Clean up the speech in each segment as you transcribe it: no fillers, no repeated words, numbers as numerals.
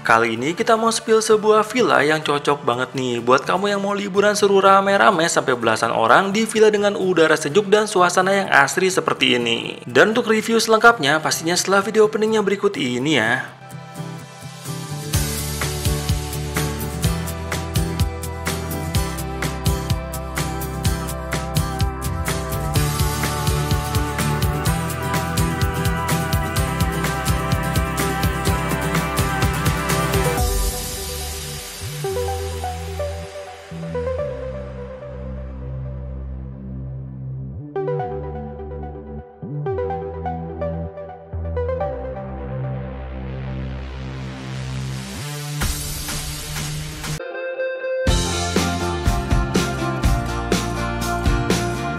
Kali ini kita mau spill sebuah villa yang cocok banget nih buat kamu yang mau liburan seru rame-rame sampai belasan orang di villa dengan udara sejuk dan suasana yang asri seperti ini. Dan untuk review selengkapnya pastinya setelah video openingnya berikut ini ya.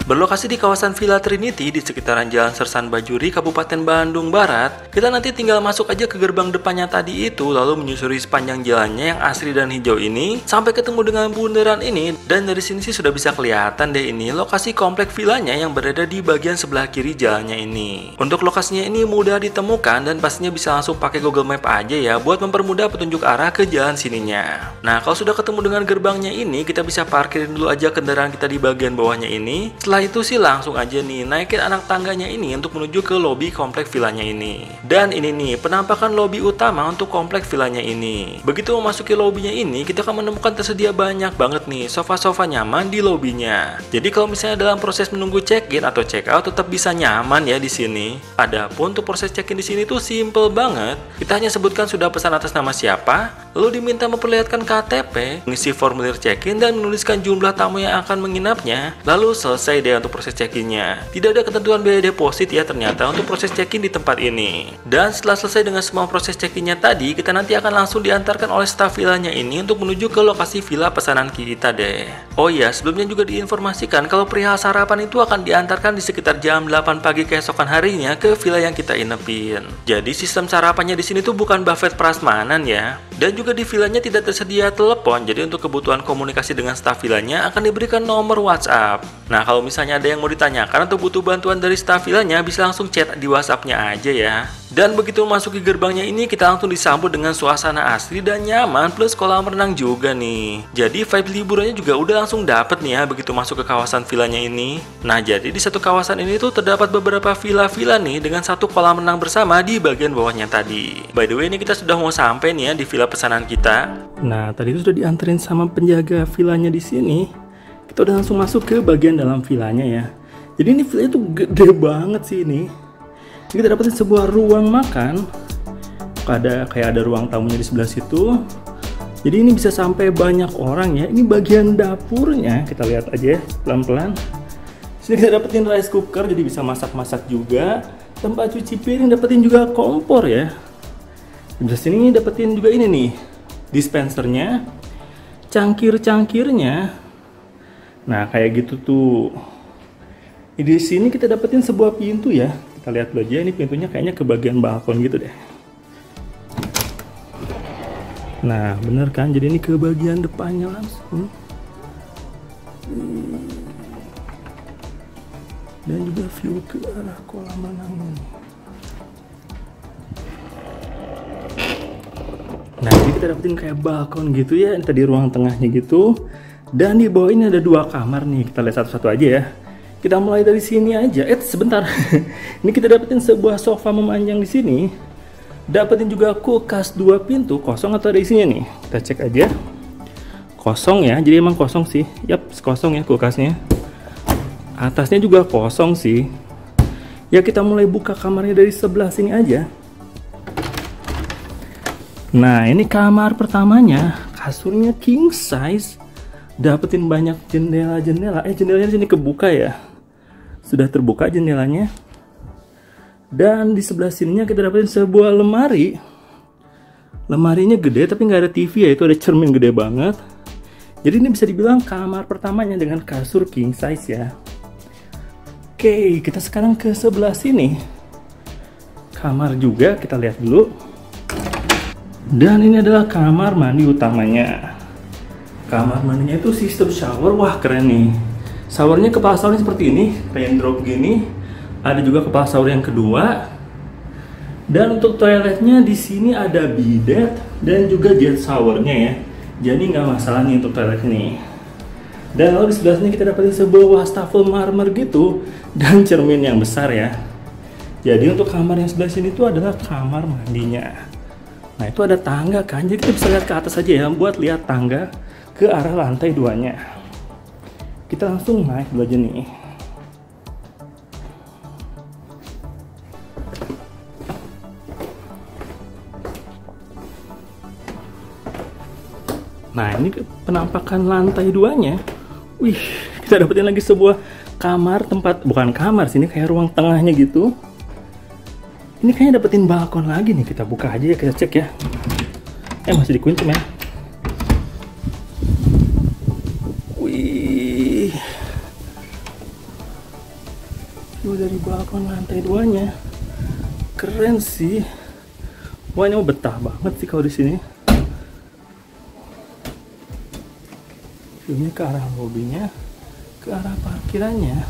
Berlokasi di kawasan Villa Trinity di sekitaran Jalan Sersan Bajuri, Kabupaten Bandung Barat, kita nanti tinggal masuk aja ke gerbang depannya tadi itu, lalu menyusuri sepanjang jalannya yang asri dan hijau ini, sampai ketemu dengan bundaran ini, dan dari sini sih sudah bisa kelihatan deh ini lokasi komplek villanya yang berada di bagian sebelah kiri jalannya ini. Untuk lokasinya ini mudah ditemukan dan pastinya bisa langsung pakai Google Map aja ya, buat mempermudah petunjuk arah ke jalan sininya. Nah, kalau sudah ketemu dengan gerbangnya ini, kita bisa parkirin dulu aja kendaraan kita di bagian bawahnya ini. Setelah itu sih langsung aja nih naikin anak tangganya ini untuk menuju ke lobi komplek villanya ini. Dan ini nih penampakan lobi utama untuk komplek villanya ini. Begitu memasuki lobinya ini, kita akan menemukan tersedia banyak banget nih sofa-sofa nyaman di lobinya. Jadi kalau misalnya dalam proses menunggu check-in atau check-out tetap bisa nyaman ya di sini. Adapun untuk proses check-in di sini tuh simple banget. Kita hanya sebutkan sudah pesan atas nama siapa, lalu diminta memperlihatkan KTP, mengisi formulir check-in dan menuliskan jumlah tamu yang akan menginapnya. Lalu selesai deh untuk proses check-innya. Tidak ada ketentuan biaya deposit ya ternyata untuk proses check-in di tempat ini. Dan setelah selesai dengan semua proses check-innya tadi, kita nanti akan langsung diantarkan oleh staf villanya ini untuk menuju ke lokasi villa pesanan kita deh. Oh iya, sebelumnya juga diinformasikan kalau perihal sarapan itu akan diantarkan di sekitar jam 8 pagi keesokan harinya ke villa yang kita inepin. Jadi sistem sarapannya di sini tuh bukan buffet prasmanan ya. Dan juga di villanya tidak tersedia telepon, jadi untuk kebutuhan komunikasi dengan staf villanya akan diberikan nomor WhatsApp. Nah, kalau misalnya ada yang mau ditanyakan atau butuh bantuan dari staf villanya, bisa langsung chat di WhatsApp-nya aja ya. Dan begitu memasuki gerbangnya ini, kita langsung disambut dengan suasana asri dan nyaman plus kolam renang juga nih. Jadi vibe liburannya juga udah langsung dapet nih ya begitu masuk ke kawasan villanya ini. Nah, jadi di satu kawasan ini tuh terdapat beberapa villa-villa nih dengan satu kolam renang bersama di bagian bawahnya tadi. By the way, ini kita sudah mau sampai nih ya di villa pesanan kita. Nah, tadi itu sudah dianterin sama penjaga villanya di sini. Kita udah langsung masuk ke bagian dalam villanya ya. Jadi ini villanya tuh gede banget sih ini. Kita dapetin sebuah ruang makan. Kayak ada ruang tamunya di sebelah situ. Jadi ini bisa sampai banyak orang ya. Ini bagian dapurnya, kita lihat aja pelan-pelan. Sini kita dapetin rice cooker, jadi bisa masak-masak juga. Tempat cuci piring dapetin juga kompor ya. Di sini dapetin juga ini nih, dispensernya, cangkir-cangkirnya. Nah, kayak gitu tuh. Di sini kita dapetin sebuah pintu ya. Kita lihat dulu aja, ini pintunya kayaknya ke bagian balkon gitu deh. Nah, bener kan? Jadi ini ke bagian depannya langsung. Dan juga view ke arah kolam renang. Nah, jadi kita dapetin kayak balkon gitu ya. Ini tadi ruang tengahnya gitu. Dan di bawah ini ada dua kamar nih. Kita lihat satu-satu aja ya. Kita mulai dari sini aja. Sebentar. Ini kita dapetin sebuah sofa memanjang di sini. Dapetin juga kulkas 2 pintu, kosong atau ada isinya nih. Kita cek aja. Kosong ya. Jadi emang kosong sih. Yap, kosong ya kulkasnya. Atasnya juga kosong sih. Ya, kita mulai buka kamarnya dari sebelah sini aja. Nah, ini kamar pertamanya. Kasurnya king size. Dapetin banyak jendela-jendela. Jendelanya di sini kebuka ya. Sudah terbuka jendelanya. Dan di sebelah sininya kita dapetin sebuah lemari. Lemarinya gede tapi nggak ada TV ya. Itu ada cermin gede banget. Jadi ini bisa dibilang kamar pertamanya dengan kasur king size ya. Oke, kita sekarang ke sebelah sini. Kamar juga kita lihat dulu. Dan ini adalah kamar mandi utamanya. Kamar mandinya itu sistem shower. Wah, keren nih. Showernya kepala showernya seperti ini, rain drop gini. Ada juga kepala shower yang kedua. Dan untuk toiletnya di sini ada bidet dan juga jet showernya ya. Jadi nggak masalah nih untuk toilet ini. Dan lalu di sebelah sini kita dapat sebuah wastafel marmer gitu dan cermin yang besar ya. Jadi untuk kamar yang sebelah sini itu adalah kamar mandinya. Nah itu ada tangga kan, jadi kita bisa lihat ke atas aja ya, buat lihat tangga ke arah lantai 2-nya. Kita langsung naik dulu aja nih. Nah ini penampakan lantai 2-nya. Wih, kita dapetin lagi sebuah kamar, tempat, bukan kamar sini, kayak ruang tengahnya gitu. Ini kayaknya dapetin balkon lagi nih, kita buka aja ya, kita cek ya. Masih dikunci men. Wih, itu dari balkon lantai 2-nya, keren sih. Wah ini mau betah banget sih kalau di sini. Ini ke arah lobinya, ke arah parkirannya,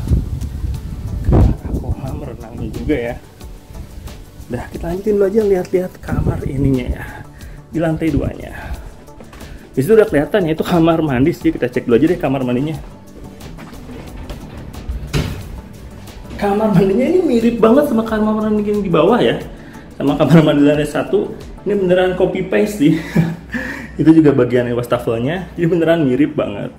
ke arah kolam renangnya juga ya. Udah, kita lanjutin dulu aja lihat-lihat kamar ininya ya, di lantai 2-nya. Di situ udah kelihatan ya, itu kamar mandi sih. Kita cek dulu aja deh kamar mandinya. Kamar mandinya ini mirip banget sama kamar mandi yang di bawah ya, sama kamar mandi lantai 1. Ini beneran copy paste sih. Itu juga bagian wastafelnya, jadi beneran mirip banget.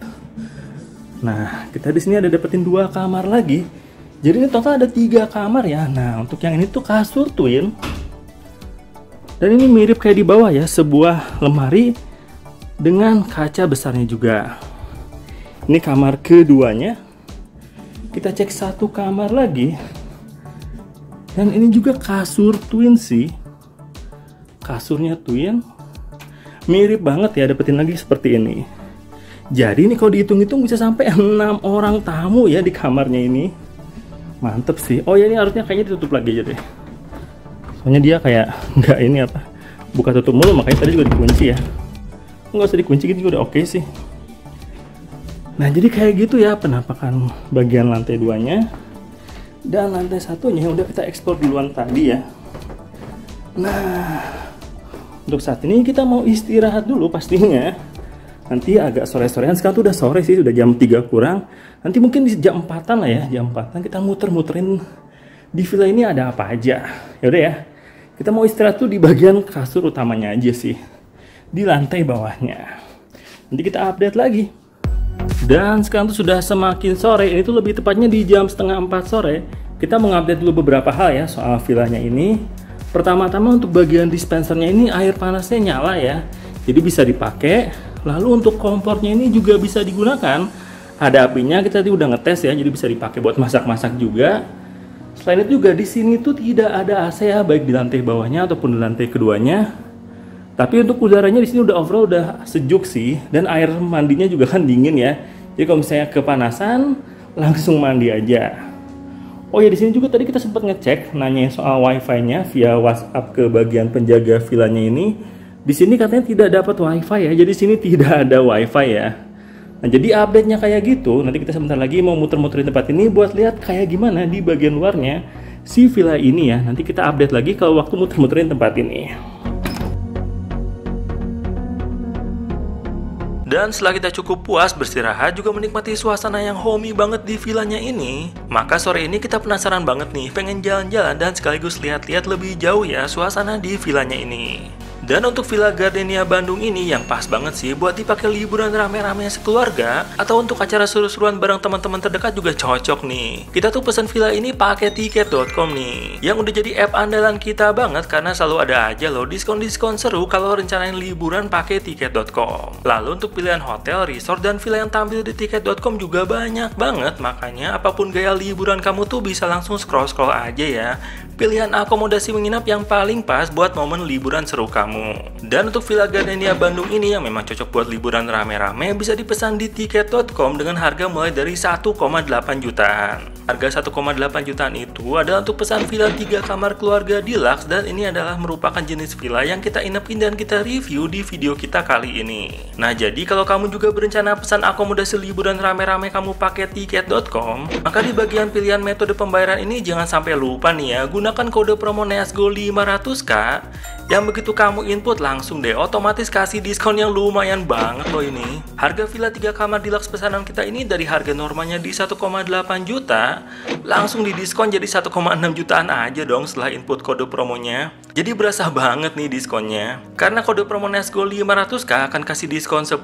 Nah, kita di sini ada dapetin 2 kamar lagi. Jadi ini total ada 3 kamar ya. Nah, untuk yang ini tuh kasur twin. Dan ini mirip kayak di bawah ya, sebuah lemari dengan kaca besarnya juga. Ini kamar keduanya. Kita cek 1 kamar lagi. Dan ini juga kasur twin sih. Kasurnya twin. Mirip banget ya, dapetin lagi seperti ini. Jadi ini kalau dihitung-hitung bisa sampai 6 orang tamu ya di kamarnya ini. Mantep sih. Oh ya, ini harusnya kayaknya ditutup lagi aja deh. Soalnya dia kayak nggak ini apa, buka tutup mulu, makanya tadi juga dikunci ya. Nggak usah dikunci gitu juga udah oke sih. Nah jadi kayak gitu ya penampakan bagian lantai 2-nya. Dan lantai 1-nya udah kita eksplor duluan tadi ya. Nah untuk saat ini kita mau istirahat dulu pastinya. Nanti agak sore-sorean, sekarang tuh udah sore sih, udah jam 3 kurang. Nanti mungkin di jam 4-an lah ya, jam 4-an kita muter-muterin di villa ini ada apa aja. Yaudah ya, kita mau istirahat tuh di bagian kasur utamanya aja sih, di lantai bawahnya. Nanti kita update lagi. Dan sekarang tuh sudah semakin sore, ini tuh lebih tepatnya di jam setengah 4 sore. Kita mengupdate dulu beberapa hal ya soal villanya ini. Pertama-tama untuk bagian dispensernya ini air panasnya nyala ya, jadi bisa dipakai. Lalu untuk kompornya ini juga bisa digunakan, ada apinya, kita tadi udah ngetes ya, jadi bisa dipakai buat masak-masak juga. Selain itu juga di sini tuh tidak ada AC ya, baik di lantai bawahnya ataupun di lantai keduanya. Tapi untuk udaranya di sini udah overall udah sejuk sih, dan air mandinya juga kan dingin ya. Jadi kalau misalnya kepanasan langsung mandi aja. Oh ya, di sini juga tadi kita sempat ngecek, nanya soal wifi-nya via WhatsApp ke bagian penjaga villanya ini. Di sini katanya tidak dapat wifi ya, jadi di sini tidak ada wifi ya. Nah jadi update-nya kayak gitu. Nanti kita sebentar lagi mau muter-muterin tempat ini buat lihat kayak gimana di bagian luarnya si villa ini ya. Nanti kita update lagi kalau waktu muter-muterin tempat ini. Dan setelah kita cukup puas beristirahat juga menikmati suasana yang homey banget di villanya ini, maka sore ini kita penasaran banget nih, pengen jalan-jalan dan sekaligus lihat-lihat lebih jauh ya suasana di villanya ini. Dan untuk Villa Gardenia Bandung ini yang pas banget sih buat dipakai liburan rame-rame sekeluarga atau untuk acara seru-seruan bareng teman-teman terdekat juga cocok nih. Kita tuh pesan villa ini pakai tiket.com nih, yang udah jadi app andalan kita banget karena selalu ada aja loh diskon-diskon seru kalau rencanain liburan pakai tiket.com. Lalu untuk pilihan hotel, resort, dan villa yang tampil di tiket.com juga banyak banget, makanya apapun gaya liburan kamu tuh bisa langsung scroll-scroll aja ya. Pilihan akomodasi menginap yang paling pas buat momen liburan seru kamu. Dan untuk Villa Gardenia Bandung ini yang memang cocok buat liburan rame-rame bisa dipesan di tiket.com dengan harga mulai dari 1,8 jutaan. Harga 1,8 jutaan itu adalah untuk pesan villa 3 kamar keluarga deluxe, dan ini adalah merupakan jenis villa yang kita inepin dan kita review di video kita kali ini. Nah, jadi kalau kamu juga berencana pesan akomodasi liburan rame-rame kamu pakai tiket.com, maka di bagian pilihan metode pembayaran ini jangan sampai lupa nih ya, gunakan kode promo NEASGO 500k yang begitu kamu input langsung deh otomatis kasih diskon yang lumayan banget loh ini. Harga villa 3 kamar deluxe pesanan kita ini dari harga normalnya di 1,8 juta langsung didiskon jadi 1,6 jutaan aja dong setelah input kode promonya. Jadi berasa banget nih diskonnya. Karena kode promo NEASGO 500k akan kasih diskon 10%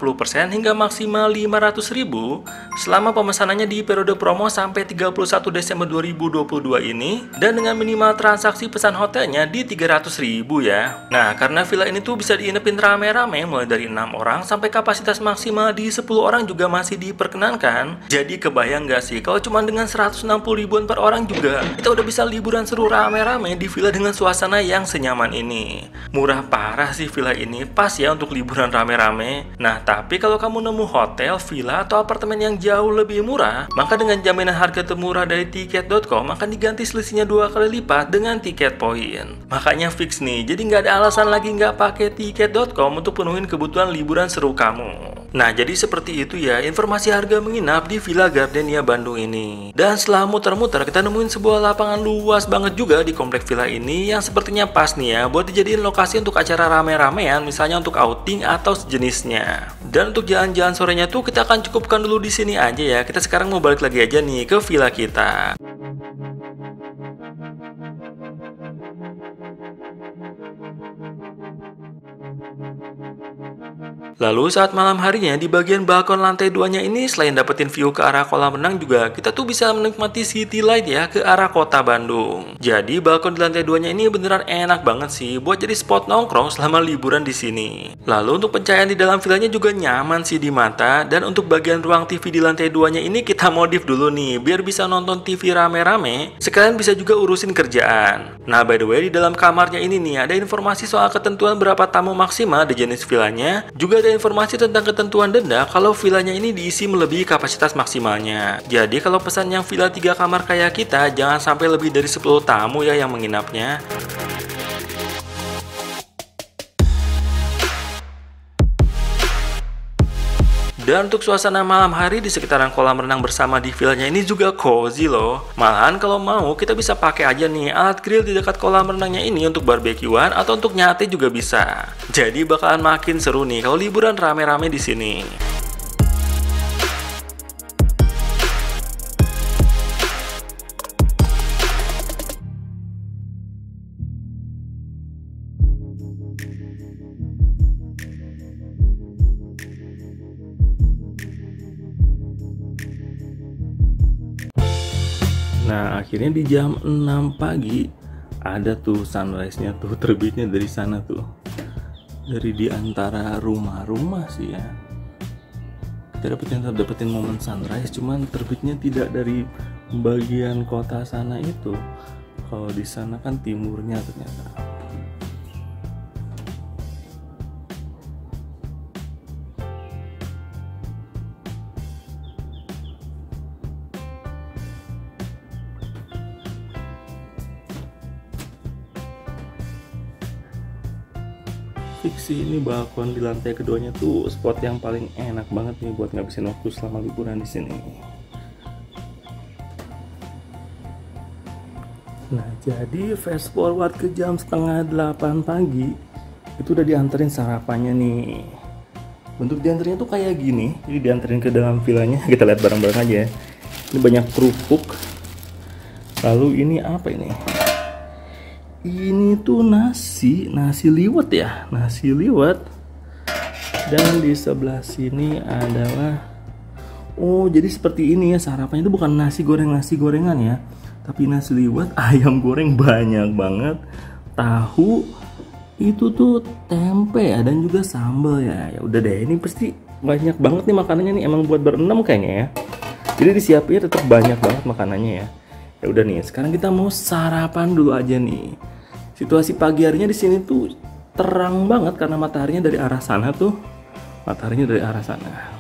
hingga maksimal 500.000 selama pemesanannya di periode promo sampai 31 Desember 2022 ini, dan dengan minimal transaksi pesan hotelnya di 300.000 ya. Nah, karena villa ini tuh bisa diinepin rame-rame mulai dari 6 orang sampai kapasitas maksimal di 10 orang juga masih diperkenankan. Jadi kebayang gak sih kalau cuma dengan 160 ribuan per orang juga kita udah bisa liburan seru rame-rame di villa dengan suasana yang senyaman ini. Murah parah sih villa ini, pas ya untuk liburan rame-rame. Nah, tapi kalau kamu nemu hotel, villa, atau apartemen yang jauh lebih murah, maka dengan jaminan harga termurah dari tiket.com akan diganti selisihnya 2 kali lipat dengan tiket poin. Makanya fix nih, jadi nggak ada alasan lagi nggak pakai tiket.com untuk penuhin kebutuhan liburan seru kamu. Nah, jadi seperti itu ya informasi harga menginap di Villa Gardenia Bandung ini. Dan setelah muter-muter kita nemuin sebuah lapangan luas banget juga di komplek villa ini yang sepertinya pas nih ya buat dijadiin lokasi untuk acara rame-ramean, misalnya untuk outing atau sejenisnya. Dan untuk jalan-jalan sorenya tuh kita akan cukupkan dulu di sini aja ya. Kita sekarang mau balik lagi aja nih ke villa kita. Lalu saat malam harinya di bagian balkon lantai 2-nya ini selain dapetin view ke arah kolam renang juga kita tuh bisa menikmati city light ya ke arah kota Bandung. Jadi balkon di lantai 2-nya ini beneran enak banget sih buat jadi spot nongkrong selama liburan di sini. Lalu untuk pencahayaan di dalam villanya juga nyaman sih di mata, dan untuk bagian ruang TV di lantai 2-nya ini kita modif dulu nih biar bisa nonton TV rame-rame, sekalian bisa juga urusin kerjaan. Nah, by the way di dalam kamarnya ini nih ada informasi soal ketentuan berapa tamu maksimal di jenis villanya, juga ada informasi tentang ketentuan denda kalau villanya ini diisi melebihi kapasitas maksimalnya. Jadi kalau pesan yang villa 3 kamar kayak kita, jangan sampai lebih dari 10 tamu ya yang menginapnya. Dan untuk suasana malam hari di sekitaran kolam renang bersama di villanya ini juga cozy loh. Malahan kalau mau kita bisa pakai aja nih alat grill di dekat kolam renangnya ini untuk barbekyuan atau untuk nyate juga bisa. Jadi bakalan makin seru nih kalau liburan rame-rame di sini. Nah, akhirnya di jam 6 pagi ada tuh sunrise-nya tuh, terbitnya dari sana tuh. Dari di antara rumah-rumah sih ya. Kita dapetin momen sunrise, cuman terbitnya tidak dari bagian kota sana itu. Kalau di sana kan timurnya ternyata. Fiksi ini balkon di lantai keduanya tuh spot yang paling enak banget nih buat ngabisin waktu selama liburan di sini. Nah, jadi fast forward ke jam setengah 8 pagi itu udah dianterin sarapannya nih. Bentuk dianterinnya tuh kayak gini, jadi dianterin ke dalam villanya. Kita lihat bareng-bareng aja. Ini banyak kerupuk. Lalu ini apa ini? Ini tuh nasi liwet ya, nasi liwet. Dan di sebelah sini adalah, oh jadi seperti ini ya sarapannya itu bukan nasi gorengan ya, tapi nasi liwet, ayam goreng banyak banget, tahu, itu tuh tempe ya, dan juga sambal ya. Ya udah deh, ini pasti banyak banget nih makanannya nih, emang buat berenam kayaknya ya. Jadi disiapin tetap banyak banget makanannya ya. Ya udah nih, sekarang kita mau sarapan dulu aja nih. Situasi pagi harinya di sini tuh terang banget karena mataharinya dari arah sana tuh. Mataharinya dari arah sana.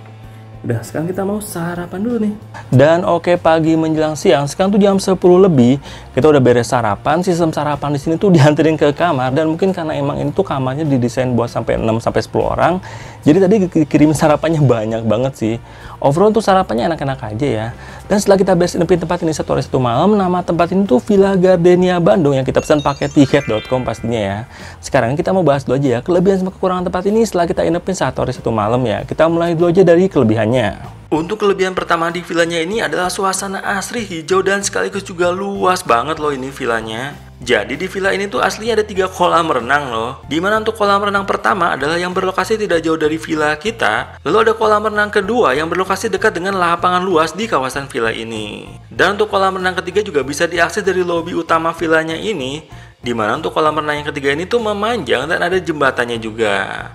Udah, sekarang kita mau sarapan dulu nih. Dan oke, pagi menjelang siang, sekarang tuh jam 10 lebih, kita udah beres sarapan. Sistem sarapan di sini tuh dianterin ke kamar, dan mungkin karena emang ini tuh kamarnya didesain buat sampai 6 sampai 10 orang. Jadi tadi kirim sarapannya banyak banget sih. Overall tuh sarapannya enak-enak aja ya. Dan setelah kita beres nepin tempat ini 1 hari 1 malam, nama tempat ini tuh Villa Gardenia Bandung yang kita pesan pakai tiket.com pastinya ya. Sekarang kita mau bahas dulu aja ya kelebihan sama kekurangan tempat ini setelah kita inepin 1 hari 1 malam ya. Kita mulai dulu aja dari kelebihannya. Untuk kelebihan pertama di villanya ini adalah suasana asri, hijau, dan sekaligus juga luas banget loh ini villanya. Jadi di villa ini tuh aslinya ada 3 kolam renang loh. Dimana untuk kolam renang pertama adalah yang berlokasi tidak jauh dari villa kita. Lalu ada kolam renang kedua yang berlokasi dekat dengan lapangan luas di kawasan villa ini. Dan untuk kolam renang ketiga juga bisa diakses dari lobi utama villanya ini. Dimana untuk kolam renang yang ketiga ini tuh memanjang dan ada jembatannya juga.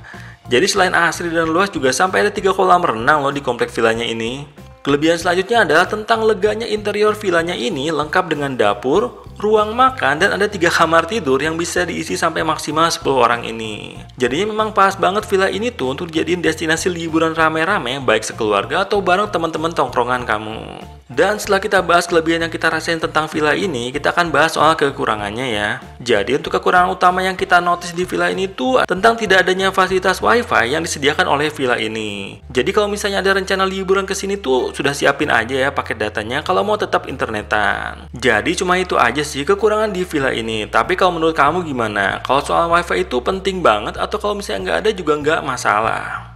Jadi selain asri dan luas juga sampai ada 3 kolam renang loh di komplek villanya ini. Kelebihan selanjutnya adalah tentang leganya interior villanya ini lengkap dengan dapur, ruang makan, dan ada 3 kamar tidur yang bisa diisi sampai maksimal 10 orang ini. Jadinya memang pas banget villa ini tuh untuk dijadiin destinasi liburan rame-rame baik sekeluarga atau bareng teman-teman tongkrongan kamu. Dan setelah kita bahas kelebihan yang kita rasain tentang villa ini, kita akan bahas soal kekurangannya ya. Jadi untuk kekurangan utama yang kita notice di villa ini tuh tentang tidak adanya fasilitas wifi yang disediakan oleh villa ini. Jadi kalau misalnya ada rencana liburan ke sini tuh sudah siapin aja ya paket datanya kalau mau tetap internetan. Jadi cuma itu aja sih kekurangan di villa ini. Tapi kalau menurut kamu gimana? Kalau soal wifi itu penting banget atau kalau misalnya nggak ada juga nggak masalah?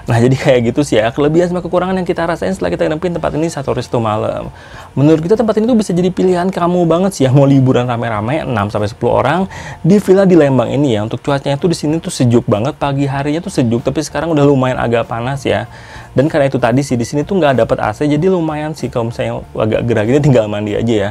Nah jadi kayak gitu sih ya kelebihan sama kekurangan yang kita rasain setelah kita nempin tempat ini 1 hari 1 malam. Menurut kita tempat ini tuh bisa jadi pilihan kamu banget sih ya mau liburan rame-rame 6-10 orang di villa di Lembang ini ya. Untuk cuacanya tuh di sini tuh sejuk banget, pagi harinya tuh sejuk tapi sekarang udah lumayan agak panas ya. Dan karena itu tadi sih di sini tuh nggak dapat AC jadi lumayan sih kalau misalnya agak gerah gini tinggal mandi aja ya.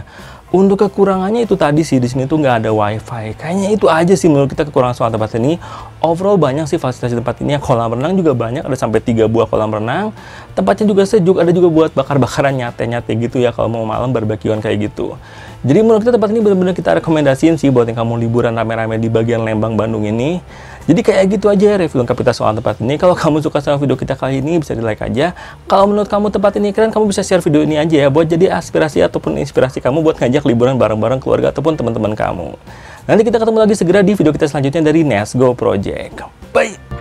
Untuk kekurangannya itu tadi sih di sini tuh nggak ada wifi. Kayaknya itu aja sih menurut kita kekurangan soal tempat ini. Overall banyak sih fasilitas di tempat ini. Kolam renang juga banyak, ada sampai 3 buah kolam renang. Tempatnya juga sejuk, ada juga buat bakar-bakaran nyate-nyate gitu ya kalau mau malam barbekyuan kayak gitu. Jadi menurut kita tempat ini benar-benar kita rekomendasiin sih buat yang kamu liburan rame-rame di bagian Lembang, Bandung ini. Jadi kayak gitu aja review lengkap kita soal tempat ini. Kalau kamu suka sama video kita kali ini bisa di like aja. Kalau menurut kamu tempat ini keren, kamu bisa share video ini aja ya buat jadi aspirasi ataupun inspirasi kamu buat ngajak liburan bareng-bareng keluarga ataupun teman-teman kamu. Nanti kita ketemu lagi segera di video kita selanjutnya dari Nesgo Project. Bye!